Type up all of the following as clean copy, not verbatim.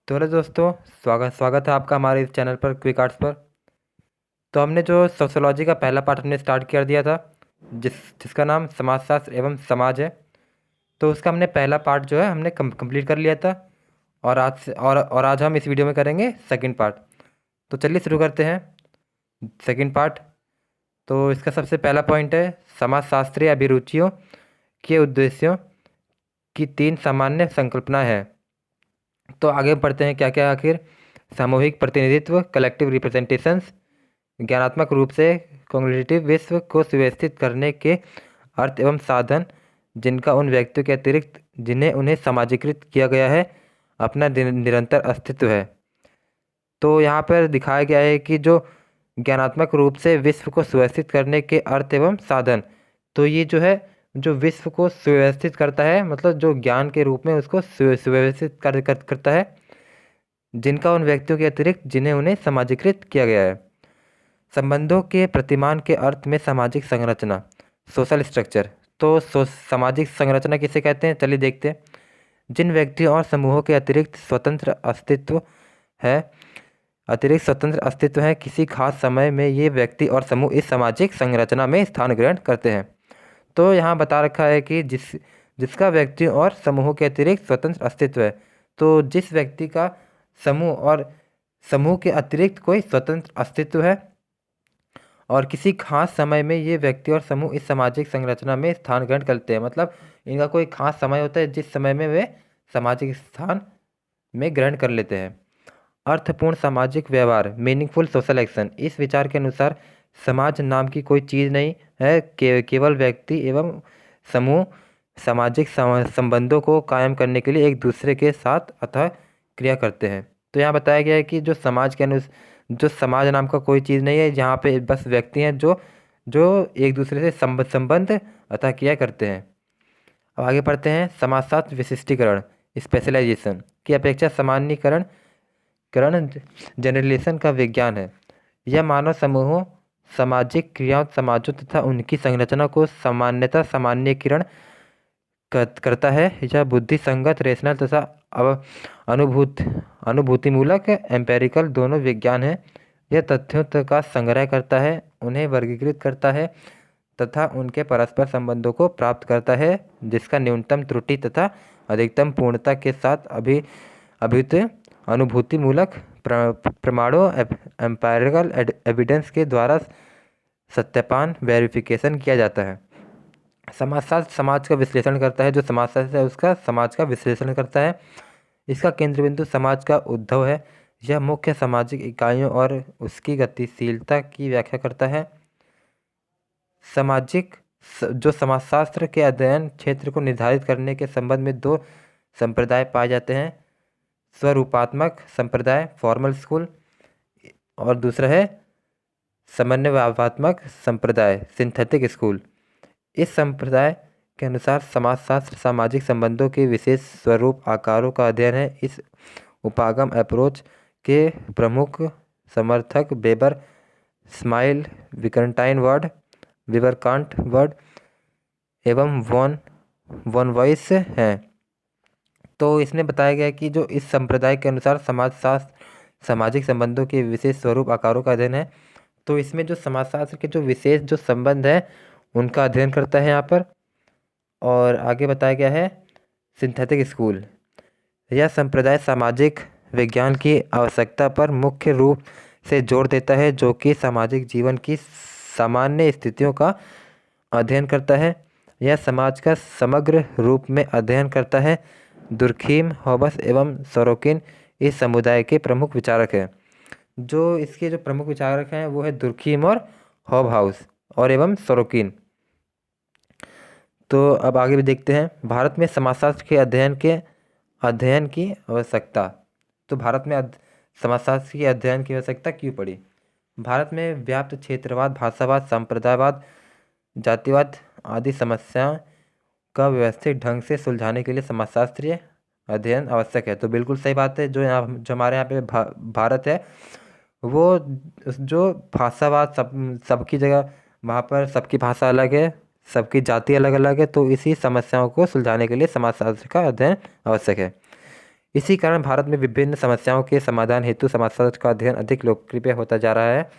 तो हेलो दोस्तों, स्वागत स्वागत है आपका हमारे इस चैनल पर क्विक आर्ट्स पर। तो हमने जो सोशियोलॉजी का पहला पार्ट हमने स्टार्ट कर दिया था, जिसका नाम समाजशास्त्र एवं समाज है। तो उसका हमने पहला पार्ट जो है हमने कंप्लीट कर लिया था। और आज हम इस वीडियो में करेंगे सेकंड पार्ट। तो चलिए शुरू करते हैं सेकंड पार्ट। तो इसका सबसे पहला पॉइंट है समाजशास्त्रीय अभिरुचियों के उद्देश्यों की तीन सामान्य संकल्पना है। तो आगे बढ़ते हैं क्या क्या आखिर। सामूहिक प्रतिनिधित्व कलेक्टिव रिप्रेजेंटेशंस, ज्ञानात्मक रूप से कॉग्निटिव विश्व को सुव्यवस्थित करने के अर्थ एवं साधन जिनका उन व्यक्तियों के अतिरिक्त जिन्हें उन्हें समाजीकृत किया गया है अपना निरंतर अस्तित्व है। तो यहाँ पर दिखाया गया है कि जो ज्ञानात्मक रूप से विश्व को सुव्यवस्थित करने के अर्थ एवं साधन, तो ये जो है जो विश्व को सुव्यवस्थित करता है, मतलब जो ज्ञान के रूप में उसको सुव्यवस्थित करता है, जिनका उन व्यक्तियों के अतिरिक्त जिन्हें उन्हें समाजीकृत किया गया है। संबंधों के प्रतिमान के अर्थ में सामाजिक संरचना सोशल स्ट्रक्चर। तो सामाजिक संरचना किसे कहते हैं, चलिए देखते हैं। जिन व्यक्तियों और समूहों के अतिरिक्त स्वतंत्र अस्तित्व है किसी खास समय में ये व्यक्ति और समूह इस सामाजिक संरचना में स्थान ग्रहण करते हैं। तो यहाँ बता रखा है कि जिसका व्यक्तियों और समूहों के अतिरिक्त स्वतंत्र अस्तित्व है, तो जिस व्यक्ति का समूह और समूह के अतिरिक्त कोई स्वतंत्र अस्तित्व है और किसी खास समय में ये व्यक्ति और समूह इस सामाजिक संरचना में स्थान ग्रहण करते हैं, मतलब इनका कोई खास समय होता है जिस समय में वे सामाजिक स्थान में ग्रहण कर लेते हैं। अर्थपूर्ण सामाजिक व्यवहार मीनिंगफुल सोशल एक्शन। इस विचार के अनुसार समाज नाम की कोई चीज़ नहीं है, केवल व्यक्ति एवं समूह सामाजिक संबंधों को कायम करने के लिए एक दूसरे के साथ अतः क्रिया करते हैं। तो यहाँ बताया गया है कि जो समाज नाम का कोई चीज़ नहीं है, जहाँ पे बस व्यक्ति हैं जो जो एक दूसरे से संबंध अतः क्रिया करते हैं। अब आगे पढ़ते हैं। समाजशास्त्र विशिष्टीकरण स्पेशलाइजेशन की अपेक्षा सामान्यीकरण जनरलाइजेशन का विज्ञान है। यह मानव समूहों सामाजिक क्रियाओं समाजों तथा उनकी संरचना को सामान्यतः सामान्यीकरण करता है। यह बुद्धि संगत रेशनल तथा अनुभूतिमूलक एम्पेरिकल दोनों विज्ञान है। यह तथ्यों का संग्रह करता है, उन्हें वर्गीकृत करता है तथा उनके परस्पर संबंधों को प्राप्त करता है, जिसका न्यूनतम त्रुटि तथा अधिकतम पूर्णता के साथ अभियुक्त अनुभूतिमूलक प्रमाणों एम्पेरिकल एविडेंस के द्वारा सत्यापन वेरिफिकेशन किया जाता है। समाजशास्त्र समाज का विश्लेषण करता है। जो समाजशास्त्र है उसका समाज का विश्लेषण करता है। इसका केंद्र बिंदु समाज का उद्भव है। यह मुख्य सामाजिक इकाइयों और उसकी गतिशीलता की व्याख्या करता है। जो समाजशास्त्र के अध्ययन क्षेत्र को निर्धारित करने के संबंध में दो संप्रदाय पाए जाते हैं, स्वरूपात्मक संप्रदाय फॉर्मल स्कूल और दूसरा है समन्वयात्मक संप्रदाय सिंथेटिक स्कूल। इस संप्रदाय के अनुसार समाजशास्त्र सामाजिक संबंधों के विशेष स्वरूप आकारों का अध्ययन है। इस उपागम अप्रोच के प्रमुख समर्थक वेबर स्माइल विवरकांट वर्ड एवं वॉन वॉइस हैं। तो इसमें बताया गया कि जो इस संप्रदाय के अनुसार समाजशास्त्र सामाजिक संबंधों के विशेष स्वरूप आकारों का अध्ययन है। तो इसमें जो समाजशास्त्र के जो विशेष जो संबंध है उनका अध्ययन करता है यहाँ पर। और आगे बताया गया है सिंथेटिक स्कूल। यह संप्रदाय सामाजिक विज्ञान की आवश्यकता पर मुख्य रूप से जोर देता है, जो कि सामाजिक जीवन की सामान्य स्थितियों का अध्ययन करता है। यह समाज का समग्र रूप में अध्ययन करता है। दुर्खीम हॉबस एवं सोरोकिन इस समुदाय के प्रमुख विचारक हैं। जो इसके जो प्रमुख विचारक हैं वो है दुर्खीम और हॉबहाउस और एवं सोरोकिन। तो अब आगे भी देखते हैं। भारत में समाजशास्त्र के अध्ययन की आवश्यकता। तो भारत में समाजशास्त्र के अध्ययन की आवश्यकता क्यों पड़ी। भारत में व्याप्त क्षेत्रवाद, भाषावाद, संप्रदायवाद, जातिवाद आदि समस्याओं का व्यवस्थित ढंग से सुलझाने के लिए समाजशास्त्रीय अध्ययन आवश्यक है। तो बिल्कुल सही बात है। जो हमारे यहाँ पे भारत है वो जो भाषावाद सबकी जगह, वहाँ पर सबकी भाषा अलग है, सबकी जाति अलग अलग है, तो इसी समस्याओं को सुलझाने के लिए समाजशास्त्र का अध्ययन आवश्यक है। इसी कारण भारत में विभिन्न समस्याओं के समाधान हेतु समाजशास्त्र का अध्ययन अधिक लोकप्रिय होता जा रहा है।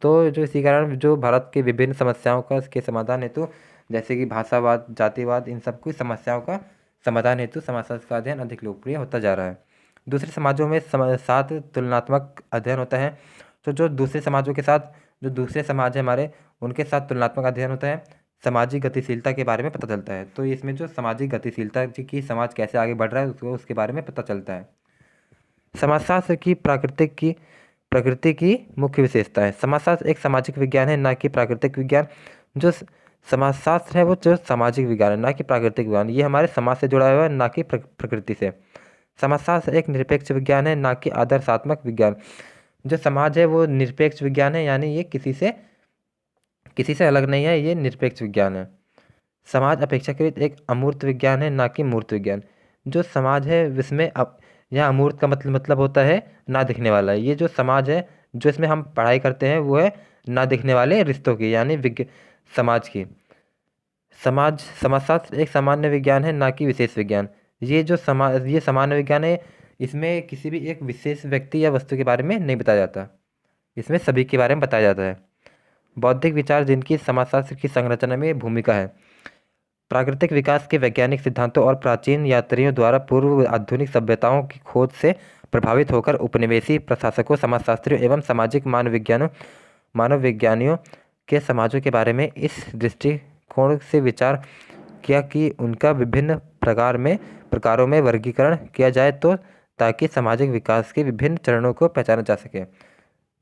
तो जो इसी कारण जो भारत के विभिन्न समस्याओं का के समाधान हेतु, जैसे कि भाषावाद, जातिवाद, इन सब की समस्याओं का समाधान हेतु समाजशास्त्र का अध्ययन अधिक लोकप्रिय होता जा रहा है। दूसरे समाजों में साथ तुलनात्मक अध्ययन होता है। तो जो दूसरे समाजों के साथ, जो दूसरे समाज है हमारे, उनके साथ तुलनात्मक अध्ययन होता है। सामाजिक गतिशीलता के बारे में पता चलता है। तो इसमें जो सामाजिक गतिशीलता की समाज कैसे आगे बढ़ रहा है उसके बारे में पता चलता है। समाजशास्त्र की प्रकृति की मुख्य विशेषता है। समाजशास्त्र एक सामाजिक विज्ञान है, ना कि प्राकृतिक विज्ञान। जो समाजशास्त्र है वो जो सामाजिक विज्ञान है, ना कि प्राकृतिक विज्ञान। ये हमारे समाज से जुड़ा हुआ है, ना कि प्रकृति से। समाजशास्त्र एक निरपेक्ष विज्ञान है, ना कि आदर्शात्मक विज्ञान। जो समाज है वो निरपेक्ष विज्ञान है, यानी ये किसी से अलग नहीं है, ये निरपेक्ष विज्ञान है। समाज अपेक्षाकृत एक अमूर्त विज्ञान है, ना कि मूर्त विज्ञान। जो समाज है इसमें यहाँ अमूर्त का मतलब होता है ना दिखने वाला। ये जो समाज है, जो इसमें हम पढ़ाई करते हैं, वो है ना दिखने वाले रिश्तों की, यानी समाज की। समाजशास्त्र एक सामान्य विज्ञान है, ना कि विशेष विज्ञान। ये सामान्य विज्ञान है। इसमें किसी भी एक विशेष व्यक्ति या वस्तु के बारे में नहीं बताया जाता, इसमें सभी के बारे में बताया जाता है। बौद्धिक विचार जिनकी समाजशास्त्र की संरचना में भूमिका है। प्राकृतिक विकास के वैज्ञानिक सिद्धांतों और प्राचीन यात्रियों द्वारा पूर्व आधुनिक सभ्यताओं की खोज से प्रभावित होकर उपनिवेशी प्रशासकों, समाजशास्त्रियों एवं सामाजिक मानवविज्ञानियों के समाजों के बारे में इस दृष्टिकोण से विचार किया कि उनका विभिन्न प्रकारों में वर्गीकरण किया जाए, तो ताकि सामाजिक विकास के विभिन्न चरणों को पहचाना जा सके।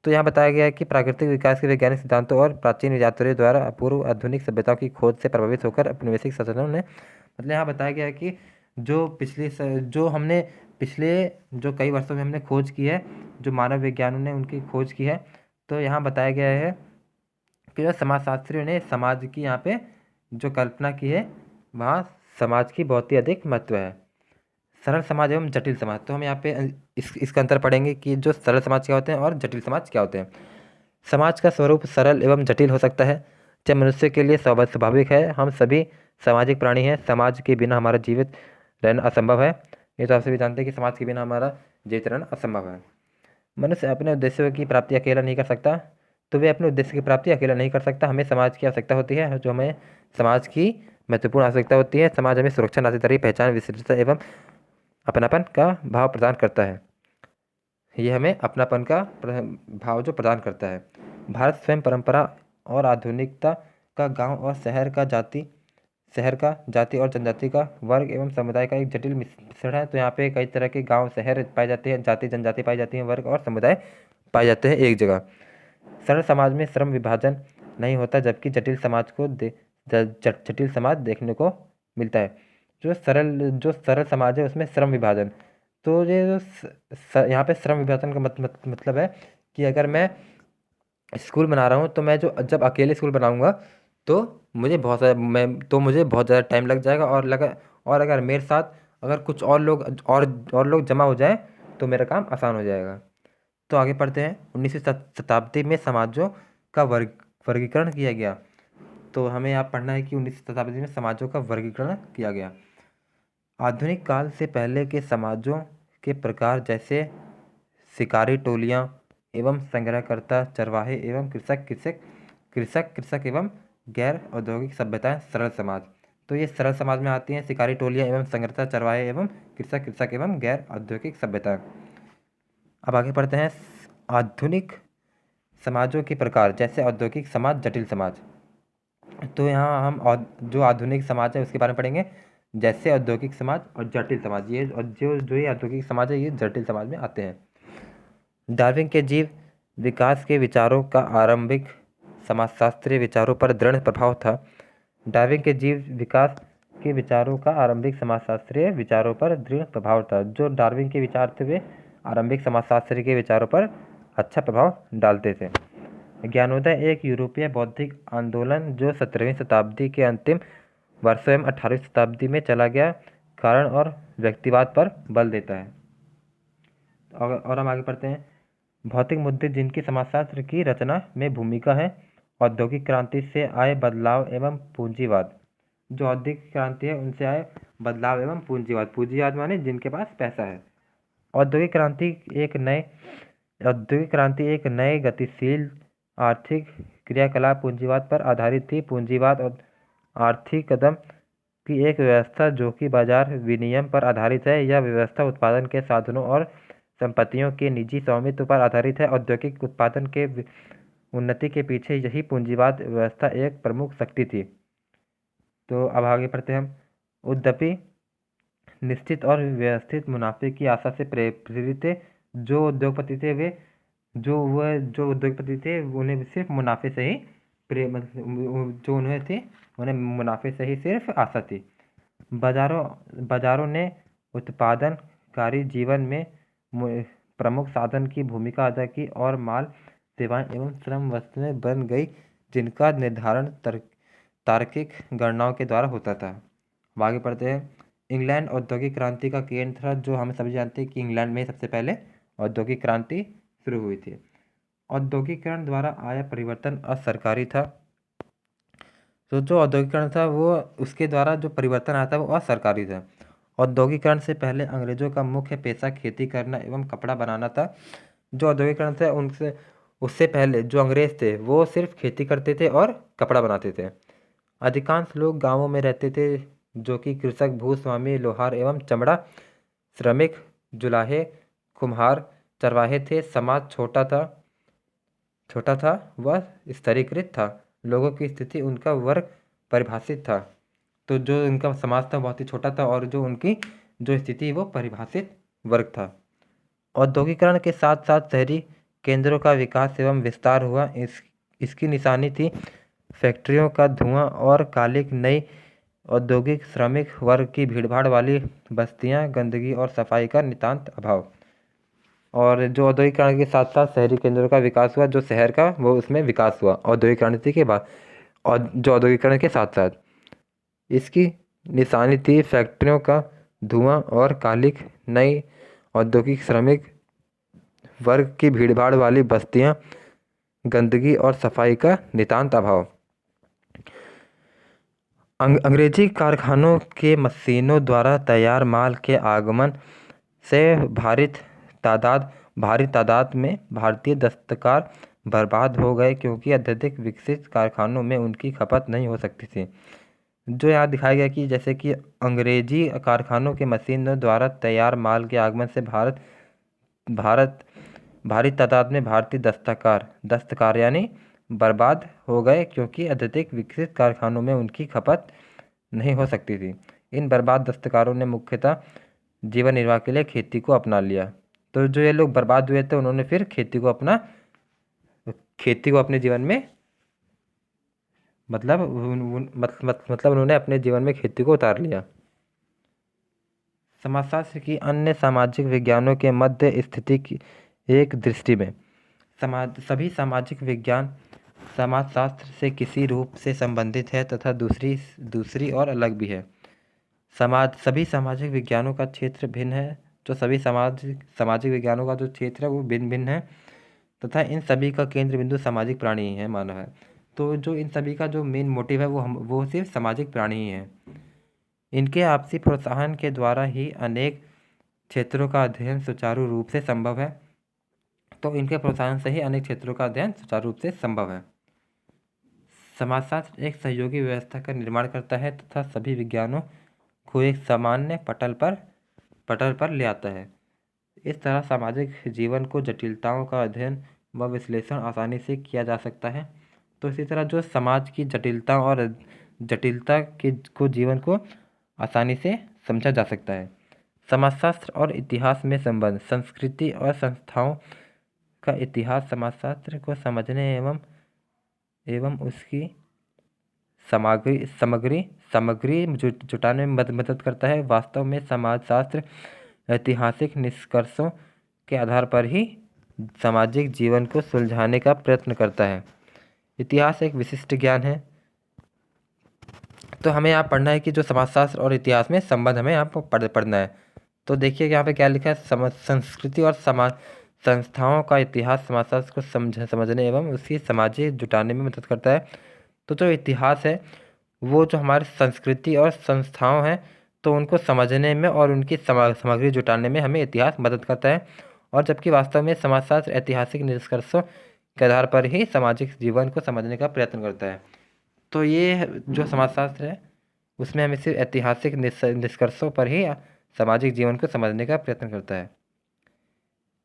तो यहाँ बताया गया है कि प्राकृतिक विकास के वैज्ञानिक सिद्धांतों और प्राचीन यात्रियों द्वारा पूर्व आधुनिक सभ्यताओं की खोज से प्रभावित होकर औपनिवेशिक शासकों ने, मतलब यहाँ बताया गया है कि पिछले जो कई वर्षों में हमने खोज की है, जो मानव विज्ञानों ने उनकी खोज की है। तो यहाँ बताया गया है कि जो समाजशास्त्रियों ने समाज की यहाँ पे जो कल्पना की है, वहाँ समाज की बहुत ही अधिक महत्व है। सरल समाज एवं जटिल समाज। तो हम यहाँ पे इसका अंतर पढ़ेंगे कि जो सरल समाज क्या होते हैं और जटिल समाज क्या होते हैं। समाज का स्वरूप सरल एवं जटिल हो सकता है, जब मनुष्य के लिए स्वाभाविक है। हम सभी सामाजिक प्राणी हैं, समाज के बिना हमारा जीवित रहना असंभव है। ये तो आप सभी जानते हैं कि समाज के बिना हमारा जीवित रहना असंभव है। मनुष्य अपने उद्देश्यों की प्राप्ति अकेला नहीं कर सकता, तो वे अपने उद्देश्य की प्राप्ति अकेला नहीं कर सकता। हमें समाज की आवश्यकता होती है, जो हमें समाज की महत्वपूर्ण आवश्यकता होती है। समाज हमें सुरक्षा, नातेदारी, पहचान, विशिष्टता एवं अपनापन का भाव प्रदान करता है। ये हमें अपनापन का भाव जो प्रदान करता है। भारत स्वयं परंपरा और आधुनिकता का गांव और शहर का जाति और जनजाति का, वर्ग एवं समुदाय का एक जटिल मिश्रण है। तो यहाँ पे कई तरह के गांव शहर पाए जाते हैं, जाति जनजाति पाई जाती हैं, वर्ग और समुदाय पाए जाते हैं एक जगह। सरल समाज में श्रम विभाजन नहीं होता, जबकि जटिल समाज देखने को मिलता है। जो सरल समाज है उसमें श्रम विभाजन। तो ये यहाँ पे श्रम विभाजन का मतलब है कि अगर मैं स्कूल बना रहा हूँ, तो मैं जब अकेले स्कूल बनाऊँगा तो मुझे बहुत ज़्यादा टाइम लग जाएगा, और अगर मेरे साथ अगर कुछ और लोग जमा हो जाए तो मेरा काम आसान हो जाएगा। तो आगे पढ़ते हैं। 19वीं शताब्दी में समाजों का वर्गीकरण किया गया। तो हमें यहाँ पढ़ना है कि 19वीं शताब्दी में समाजों का वर्गीकरण किया गया। आधुनिक काल से पहले के समाजों के प्रकार जैसे शिकारी टोलियाँ एवं संग्रहकर्ता, चरवाहे एवं कृषक एवं गैर औद्योगिक सभ्यताएं सरल समाज। तो ये सरल समाज में आती हैं, शिकारी टोलियाँ एवं संग्रहकर्ता, चरवाहे एवं कृषक एवं गैर औद्योगिक सभ्यताएं। अब आगे पढ़ते हैं। आधुनिक समाजों के प्रकार जैसे औद्योगिक समाज, जटिल समाज। तो यहाँ हम जो आधुनिक समाज है उसके बारे में पढ़ेंगे, जैसे औद्योगिक समाज और जटिल समाज। ये औद्योगिक समाज है, ये जटिल समाज में आते हैं। डार्विन के जीव विकास के विचारों का आरंभिक समाजशास्त्रीय विचारों पर दृढ़ प्रभाव था। डार्विन के जीव विकास के विचारों का आरंभिक समाजशास्त्रीय विचारों पर दृढ़ प्रभाव था। जो डार्विन के विचार थे वे आरंभिक समाजशास्त्र के विचारों पर अच्छा प्रभाव डालते थे। ज्ञानोदय एक यूरोपीय बौद्धिक आंदोलन जो 17वीं शताब्दी के अंतिम वर्षों एवं 18वीं शताब्दी में चला गया, कारण और व्यक्तिवाद पर बल देता है। और हम आगे पढ़ते हैं। भौतिक मुद्दे जिनकी समाजशास्त्र की रचना में भूमिका है। औद्योगिक क्रांति से आए बदलाव एवं पूंजीवाद। जो औद्योगिक क्रांति है उनसे आए बदलाव एवं पूंजीवाद। पूंजीवाद माने जिनके पास पैसा है। औद्योगिक क्रांति एक नए औद्योगिक क्रांति एक नए गतिशील आर्थिक क्रियाकलाप पूंजीवाद पर आधारित थी। पूंजीवाद और आर्थिक कदम की एक व्यवस्था जो कि बाजार विनियम पर आधारित है। यह व्यवस्था उत्पादन के साधनों और संपत्तियों के निजी स्वामित्व पर आधारित है। औद्योगिक उत्पादन के उन्नति के पीछे यही पूंजीवाद व्यवस्था एक प्रमुख शक्ति थी। तो अब आगे पढ़ते हैं हम। यद्यपि निश्चित और व्यवस्थित मुनाफे की आशा से प्रेरित जो उद्योगपति थे वे जो उद्योगपति थे उन्हें सिर्फ मुनाफे से ही जो उन्हें थे उन्हें मुनाफे से ही सिर्फ आशा थी। बाजारों ने उत्पादनकारी जीवन में प्रमुख साधन की भूमिका अदा की और माल सेवाएं एवं श्रम वस्तुएं बन गई जिनका निर्धारण तार्किक गणनाओं के द्वारा होता था। अब आगे पढ़ते हैं। इंग्लैंड औद्योगिक क्रांति का केंद्र था। जो हम सभी जानते हैं कि इंग्लैंड में सबसे पहले औद्योगिक क्रांति शुरू हुई थी। औद्योगिकरण द्वारा आया परिवर्तन असरकारी था। तो जो औद्योगिकरण था वो उसके द्वारा जो परिवर्तन आया था वो असरकारी था। औद्योगिकरण से पहले अंग्रेजों का मुख्य पेशा खेती करना एवं कपड़ा बनाना था। जो औद्योगिकरण था उससे पहले जो अंग्रेज थे वो सिर्फ खेती करते थे और कपड़ा बनाते थे। अधिकांश लोग गांवों में रहते थे जो कि कृषक, भूस्वामी, लोहार एवं चमड़ा श्रमिक, जुलाहे, कुम्हार, चरवाहे थे। समाज छोटा था वह स्तरीकृत था। लोगों की स्थिति उनका वर्ग परिभाषित था। तो जो उनका समाज था बहुत ही छोटा था और जो उनकी जो स्थिति वो परिभाषित वर्ग था। औद्योगिकरण के साथ साथ शहरी केंद्रों का विकास एवं विस्तार हुआ। इसकी निशानी थी फैक्ट्रियों का धुआं और कालिक। नई औद्योगिक श्रमिक वर्ग की भीड़भाड़ वाली बस्तियां, गंदगी और सफाई का नितांत अभाव। और जो औद्योगिकरण के साथ साथ शहरी केंद्रों का विकास हुआ, जो शहर का वो उसमें विकास हुआ औद्योगिक क्रांति के बाद। और जो औद्योगिकरण के साथ साथ इसकी निशानी थी फैक्ट्रियों का धुआं और कालिक। नई औद्योगिक श्रमिक वर्ग की भीड़भाड़ वाली बस्तियां, गंदगी और सफाई का नितांत अभाव। अंग्रेजी कारखानों के मशीनों द्वारा तैयार माल के आगमन से भारी तादाद में भारतीय दस्तकार बर्बाद हो गए क्योंकि अत्यधिक विकसित कारखानों में उनकी खपत नहीं हो सकती थी। जो यहाँ दिखाया गया कि जैसे कि अंग्रेजी कारखानों के मशीनों द्वारा तैयार माल के आगमन से भारी तादाद में भारतीय दस्तकार यानी बर्बाद हो गए क्योंकि अत्यधिक विकसित कारखानों में उनकी खपत नहीं हो सकती थी। इन बर्बाद दस्तकारों ने मुख्यतः जीवन निर्वाह के लिए खेती को अपना लिया। तो जो ये लोग बर्बाद हुए थे उन्होंने फिर खेती को अपने जीवन में मतलब उन्होंने अपने जीवन में खेती को उतार लिया। समाजशास्त्र की अन्य सामाजिक विज्ञानों के मध्य स्थिति की एक दृष्टि में सभी सामाजिक विज्ञान समाजशास्त्र से किसी रूप से संबंधित है तथा दूसरी और अलग भी है। सभी सामाजिक विज्ञानों का क्षेत्र भिन्न है। जो सभी सामाजिक विज्ञानों का जो क्षेत्र है वो भिन्न है तथा इन सभी का केंद्र बिंदु सामाजिक प्राणी ही है मानव है। तो जो इन सभी का जो मेन मोटिव है वो सिर्फ सामाजिक प्राणी ही है। इनके आपसी प्रोत्साहन के द्वारा ही अनेक क्षेत्रों का अध्ययन सुचारू रूप से संभव है। तो इनके प्रोत्साहन से ही अनेक क्षेत्रों का अध्ययन सुचारू रूप से संभव है। समाजशास्त्र एक सहयोगी व्यवस्था का निर्माण करता है तथा सभी विज्ञानों को एक सामान्य पटल पर ले आता है। इस तरह सामाजिक जीवन को जटिलताओं का अध्ययन व विश्लेषण आसानी से किया जा सकता है। तो इसी तरह जो समाज की जटिलता को जीवन को आसानी से समझा जा सकता है। समाजशास्त्र और इतिहास में संबंध। संस्कृति और संस्थाओं का इतिहास समाजशास्त्र को समझने एवं उसकी सामग्री जुटाने में मदद करता है। वास्तव में समाजशास्त्र ऐतिहासिक निष्कर्षों के आधार पर ही सामाजिक जीवन को सुलझाने का प्रयत्न करता है। इतिहास एक विशिष्ट ज्ञान है। तो हमें यहाँ पढ़ना है कि जो समाजशास्त्र और इतिहास में संबंध हमें यहाँ पढ़ना है। तो देखिए यहाँ पे क्या लिखा है, संस्कृति और समाज संस्थाओं का इतिहास समाजशास्त्र को समझने एवं उसकी सामाजिक जुटाने में मदद करता है। तो जो इतिहास है वो जो हमारी संस्कृति और संस्थाओं हैं तो उनको समझने में और उनकी सामग्री जुटाने में हमें इतिहास मदद करता है। और जबकि वास्तव में समाजशास्त्र ऐतिहासिक निष्कर्षों के आधार पर ही सामाजिक जीवन को समझने का प्रयत्न करता है। तो ये जो समाजशास्त्र है उसमें हमें सिर्फ ऐतिहासिक निष्कर्षों पर ही सामाजिक जीवन को समझने का प्रयत्न करता है।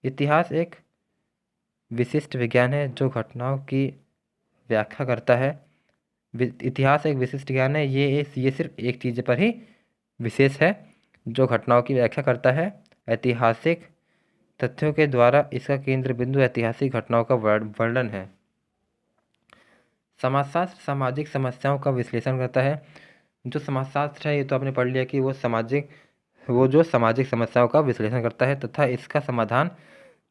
इतिहास एक विशिष्ट विज्ञान है जो घटनाओं की व्याख्या करता है। इतिहास एक विशिष्ट ज्ञान है, ये सिर्फ एक चीज़ पर ही विशेष है जो घटनाओं की व्याख्या करता है। ऐतिहासिक तथ्यों के द्वारा इसका केंद्र बिंदु ऐतिहासिक घटनाओं का वर्णन है। समाजशास्त्र सामाजिक समस्याओं का विश्लेषण करता है। जो समाजशास्त्र है ये तो आपने पढ़ लिया कि वो जो सामाजिक समस्याओं का विश्लेषण करता है तथा इसका समाधान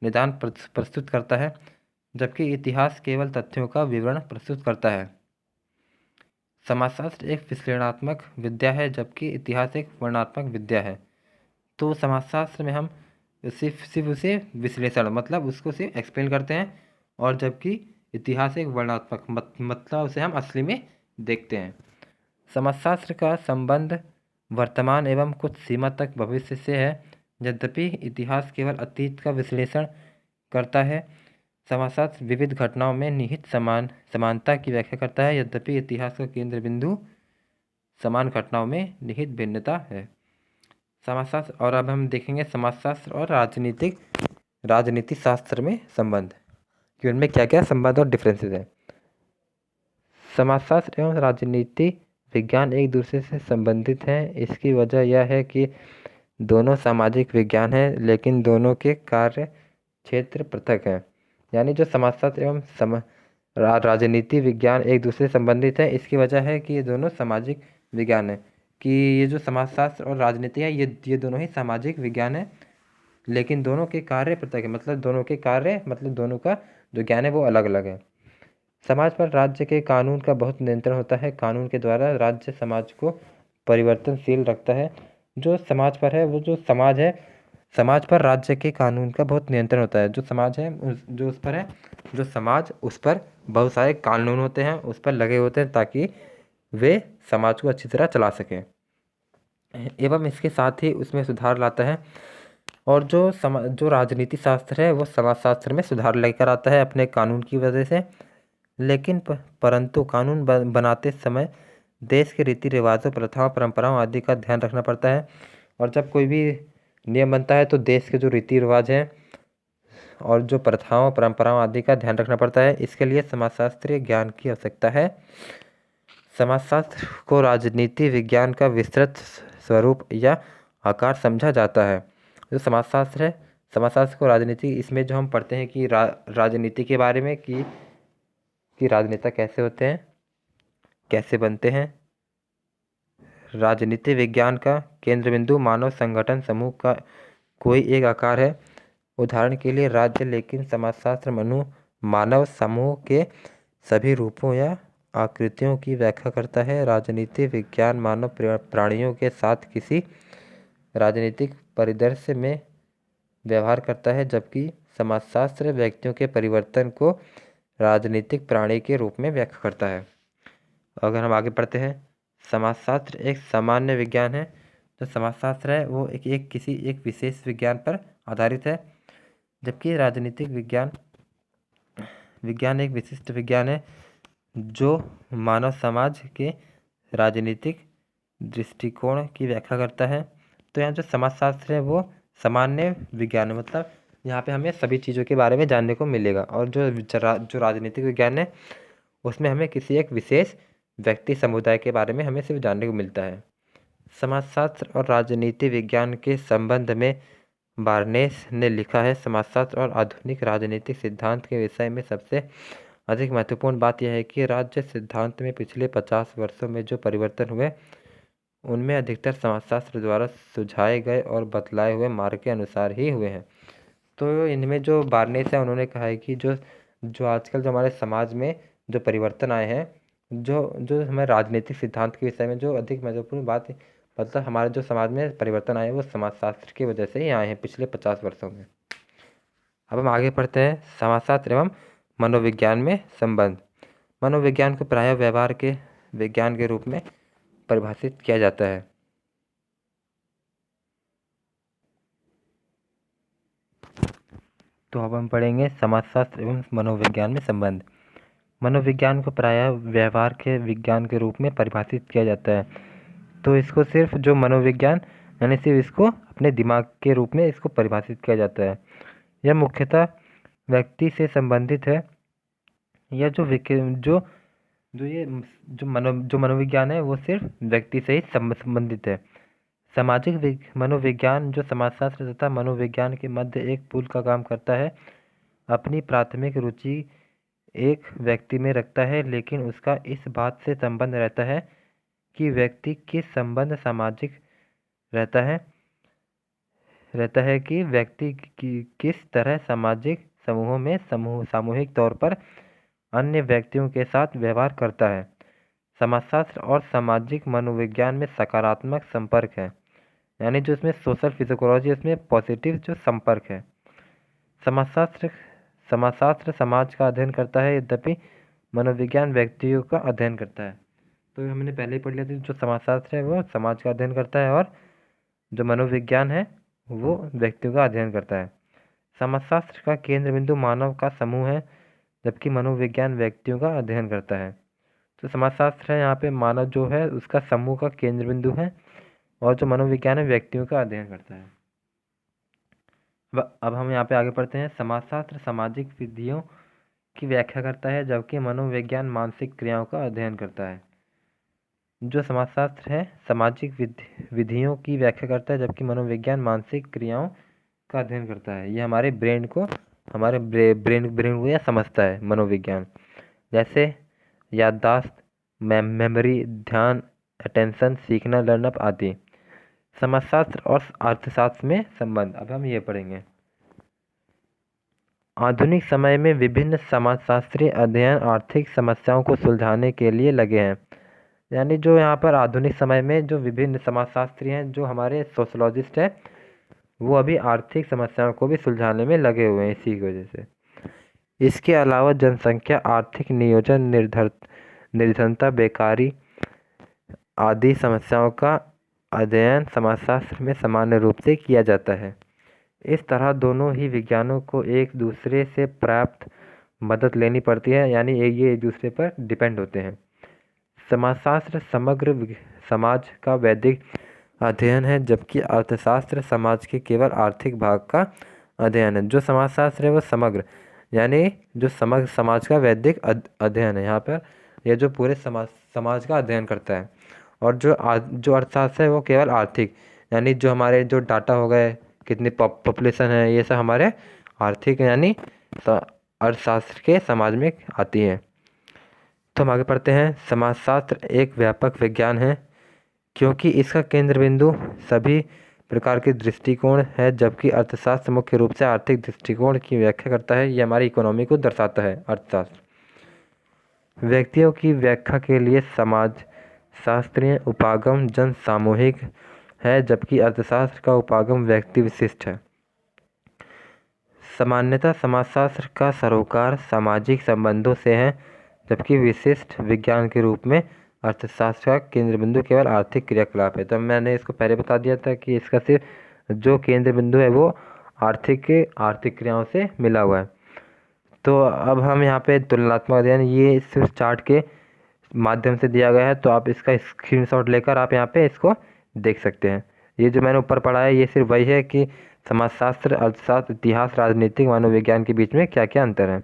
निदान प्रस्तुत करता है, जबकि इतिहास केवल तथ्यों का विवरण प्रस्तुत करता है। समाजशास्त्र एक विश्लेषणात्मक विद्या है जबकि इतिहास एक वर्णनात्मक विद्या है। तो समाजशास्त्र में हम सिर्फ उसे विश्लेषण मतलब उसको सिर्फ एक्सप्लेन करते हैं, और जबकि इतिहास एक वर्णनात्मक मतलब उसे हम असली में देखते हैं। समाजशास्त्र का संबंध वर्तमान एवं कुछ सीमा तक भविष्य से है, यद्यपि इतिहास केवल अतीत का विश्लेषण करता है। समाजशास्त्र विविध घटनाओं में निहित समानता की व्याख्या करता है, यद्यपि इतिहास का केंद्र बिंदु समान घटनाओं में निहित भिन्नता है। समाजशास्त्र, और अब हम देखेंगे समाजशास्त्र और राजनीति शास्त्र में संबंध कि उनमें क्या क्या संबंध और डिफरेंसेस हैं। समाजशास्त्र एवं राजनीति विज्ञान एक दूसरे से संबंधित हैं। इसकी वजह यह है कि दोनों सामाजिक विज्ञान हैं, लेकिन दोनों के कार्य क्षेत्र पृथक हैं। यानी जो समाजशास्त्र एवं राजनीति विज्ञान एक दूसरे से संबंधित हैं, इसकी वजह है कि ये दोनों सामाजिक विज्ञान है, कि ये जो समाजशास्त्र और राजनीति है ये दोनों ही सामाजिक विज्ञान है, लेकिन दोनों के कार्य पृथक है। मतलब दोनों का जो ज्ञान है वो अलग अलग है। समाज पर राज्य के कानून का बहुत नियंत्रण होता है। कानून के द्वारा राज्य समाज को परिवर्तनशील रखता है। जो समाज पर है वो जो समाज है, समाज पर राज्य के कानून का बहुत नियंत्रण होता है। जो समाज है जो उस पर है, जो समाज उस पर बहुत सारे कानून होते हैं, उस पर लगे होते हैं ताकि वे समाज को अच्छी तरह चला सकें, एवं इसके साथ ही उसमें सुधार लाता है। और जो राजनीति शास्त्र है वो समाजशास्त्र में सुधार लेकर आता है अपने कानून की वजह से। लेकिन परंतु कानून बनाते समय देश के रीति रिवाजों, प्रथाओं, परंपराओं आदि का ध्यान रखना पड़ता है। और जब कोई भी नियम बनता है तो देश के जो रीति रिवाज हैं और जो प्रथाओं, परंपराओं आदि का ध्यान रखना पड़ता है। इसके लिए समाजशास्त्रीय ज्ञान की आवश्यकता है। समाजशास्त्र को राजनीति विज्ञान का विस्तृत स्वरूप या आकार समझा जाता है। जो समाजशास्त्र है, समाजशास्त्र को राजनीति, इसमें जो हम पढ़ते हैं कि राजनीति के बारे में कि राजनेता कैसे होते हैं, कैसे बनते हैं। राजनीति विज्ञान का केंद्र बिंदु मानव संगठन समूह का कोई एक आकार है, उदाहरण के लिए राज्य। लेकिन समाजशास्त्र मानव समूह के सभी रूपों या आकृतियों की व्याख्या करता है। राजनीति विज्ञान मानव प्राणियों के साथ किसी राजनीतिक परिदृश्य में व्यवहार करता है, जबकि समाजशास्त्र व्यक्तियों के परिवर्तन को राजनीतिक प्राणी के रूप में व्याख्या करता है। अगर हम आगे पढ़ते हैं, समाजशास्त्र एक सामान्य विज्ञान है। जो समाजशास्त्र है वो किसी एक विशेष विज्ञान पर आधारित है, जबकि राजनीतिक विज्ञान एक विशिष्ट विज्ञान है जो मानव समाज के राजनीतिक दृष्टिकोण की व्याख्या करता है। तो यहाँ जो समाजशास्त्र है वो सामान्य विज्ञान है, मतलब यहाँ पे हमें सभी चीज़ों के बारे में जानने को मिलेगा। और जो राजनीतिक विज्ञान है उसमें हमें किसी एक विशेष व्यक्ति समुदाय के बारे में हमें सिर्फ जानने को मिलता है। समाजशास्त्र और राजनीति विज्ञान के संबंध में बार्नेस ने लिखा है, समाजशास्त्र और आधुनिक राजनीतिक सिद्धांत के विषय में सबसे अधिक महत्वपूर्ण बात यह है कि राज्य सिद्धांत में पिछले 50 वर्षों में जो परिवर्तन हुए उनमें अधिकतर समाजशास्त्र द्वारा सुझाए गए और बतलाए हुए मार्ग के अनुसार ही हुए हैं। तो इनमें जो बार्नेस है उन्होंने कहा है कि जो आजकल जो हमारे समाज में जो परिवर्तन आए हैं, जो हमारे राजनीतिक सिद्धांत के विषय में जो अधिक महत्वपूर्ण बात है, मतलब हमारे जो समाज में परिवर्तन आए हैं वो समाजशास्त्र की वजह से ही आए हैं पिछले 50 वर्षों में। अब हम आगे पढ़ते हैं समाजशास्त्र एवं मनोविज्ञान में संबंध। मनोविज्ञान को प्रायः व्यवहार के विज्ञान के रूप में परिभाषित किया जाता है। तो अब हम पढ़ेंगे समाजशास्त्र एवं मनोविज्ञान में संबंध। मनोविज्ञान को प्रायः व्यवहार के विज्ञान के रूप में परिभाषित किया जाता है। तो इसको सिर्फ जो मनोविज्ञान यानी सिर्फ इसको अपने दिमाग के रूप में इसको परिभाषित किया जाता है। यह मुख्यतः व्यक्ति से संबंधित है। यह जो मनोविज्ञान है वो सिर्फ व्यक्ति से ही संबंधित है। सामाजिक मनोविज्ञान जो समाजशास्त्र तथा मनोविज्ञान के मध्य एक पुल का काम करता है, अपनी प्राथमिक रुचि एक व्यक्ति में रखता है, लेकिन उसका इस बात से संबंध रहता है कि व्यक्ति किस संबंध सामाजिक रहता है कि व्यक्ति किस तरह सामाजिक समूहों में सामूहिक तौर पर अन्य व्यक्तियों के साथ व्यवहार करता है। समाजशास्त्र और सामाजिक मनोविज्ञान में सकारात्मक संपर्क है, यानी जो इसमें सोशल फिजिकोलॉजी इसमें पॉजिटिव जो संपर्क है। समाजशास्त्र समाज का अध्ययन करता है, यद्यपि मनोविज्ञान व्यक्तियों का अध्ययन करता है। तो हमने पहले ही पढ़ लिया था, जो समाजशास्त्र है वो समाज का अध्ययन करता है और जो मनोविज्ञान है वो व्यक्तियों का अध्ययन करता है। समाजशास्त्र का केंद्र बिंदु मानव का समूह है, जबकि मनोविज्ञान व्यक्तियों का अध्ययन करता है। तो समाजशास्त्र है यहाँ पे मानव जो है उसका समूह का केंद्र बिंदु है, और जो मनोविज्ञान है व्यक्तियों का अध्ययन करता है। अब हम यहाँ पे आगे पढ़ते हैं। समाजशास्त्र सामाजिक विधियों की व्याख्या करता है, जबकि मनोविज्ञान मानसिक क्रियाओं का अध्ययन करता है। जो समाजशास्त्र है सामाजिक विधियों की व्याख्या करता है, जबकि मनोविज्ञान मानसिक क्रियाओं का अध्ययन करता है। ये हमारे ब्रेन को को यह समझता है मनोविज्ञान, जैसे याददाश्त, मेमोरी, ध्यान, अटेंशन, सीखना, लर्नअप आदि। समाजशास्त्र और अर्थशास्त्र में संबंध अब हम ये पढ़ेंगे। आधुनिक समय में विभिन्न समाजशास्त्रीय अध्ययन आर्थिक समस्याओं को सुलझाने के लिए लगे हैं। यानी जो यहाँ पर आधुनिक समय में जो विभिन्न समाजशास्त्री हैं, जो हमारे सोशोलॉजिस्ट हैं, वो अभी आर्थिक समस्याओं को भी सुलझाने में लगे हुए हैं इसी की वजह से। इसके अलावा जनसंख्या, आर्थिक नियोजन, निर्धनता, बेकारी आदि समस्याओं का अध्ययन समाजशास्त्र में सामान्य रूप से किया जाता है। इस तरह दोनों ही विज्ञानों को एक दूसरे से प्राप्त मदद लेनी पड़ती है, यानी ये एक दूसरे पर डिपेंड होते हैं। समाजशास्त्र समग्र समाज का वैदिक अध्ययन है, जबकि अर्थशास्त्र समाज के केवल आर्थिक भाग का अध्ययन है। जो समाजशास्त्र है वो समग्र यानी जो समग्र समाज का वैदिक अध्ययन है। यहाँ पर यह जो पूरे समाज का अध्ययन करता है, और जो अर्थशास्त्र है वो केवल आर्थिक यानी जो हमारे जो डाटा हो गए, कितनी पॉपुलेशन है, ये सब हमारे आर्थिक यानी अर्थशास्त्र के समाज में आती है। तो हम आगे पढ़ते हैं। समाजशास्त्र एक व्यापक विज्ञान है, क्योंकि इसका केंद्र बिंदु सभी प्रकार के दृष्टिकोण है, जबकि अर्थशास्त्र मुख्य रूप से आर्थिक दृष्टिकोण की व्याख्या करता है। ये हमारी इकोनॉमी को दर्शाता है अर्थशास्त्र। व्यक्तियों की व्याख्या के लिए समाज शास्त्रीय उपागम जन सामूहिक है, जबकि अर्थशास्त्र का उपागम व्यक्ति विशिष्ट है। सामान्यतः समाजशास्त्र का सरोकार सामाजिक संबंधों से है, जबकि विशिष्ट विज्ञान के रूप में अर्थशास्त्र का केंद्र बिंदु केवल आर्थिक क्रियाकलाप है। तो मैंने इसको पहले बता दिया था कि इसका सिर्फ जो केंद्र बिंदु है वो आर्थिक क्रियाओं से मिला हुआ है। तो अब हम यहाँ पे तुलनात्मक अध्ययन ये सिर्फ चार्ट के माध्यम से दिया गया है, तो आप इसका स्क्रीनशॉट लेकर आप यहाँ पे इसको देख सकते हैं। ये जो मैंने ऊपर पढ़ा है ये सिर्फ वही है कि समाजशास्त्र, अर्थशास्त्र, इतिहास, राजनीतिक, मनोविज्ञान के बीच में क्या क्या अंतर है।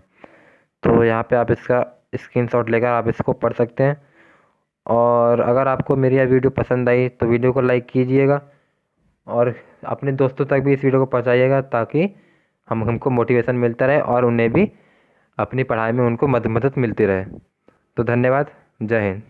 तो यहाँ पे आप इसका स्क्रीनशॉट लेकर आप इसको पढ़ सकते हैं। और अगर आपको मेरी यह वीडियो पसंद आई तो वीडियो को लाइक कीजिएगा, और अपने दोस्तों तक भी इस वीडियो को पहुँचाइएगा, ताकि हमको मोटिवेशन मिलता रहे और उन्हें भी अपनी पढ़ाई में उनको मदद मिलती रहे। तो धन्यवाद। जय हिंद।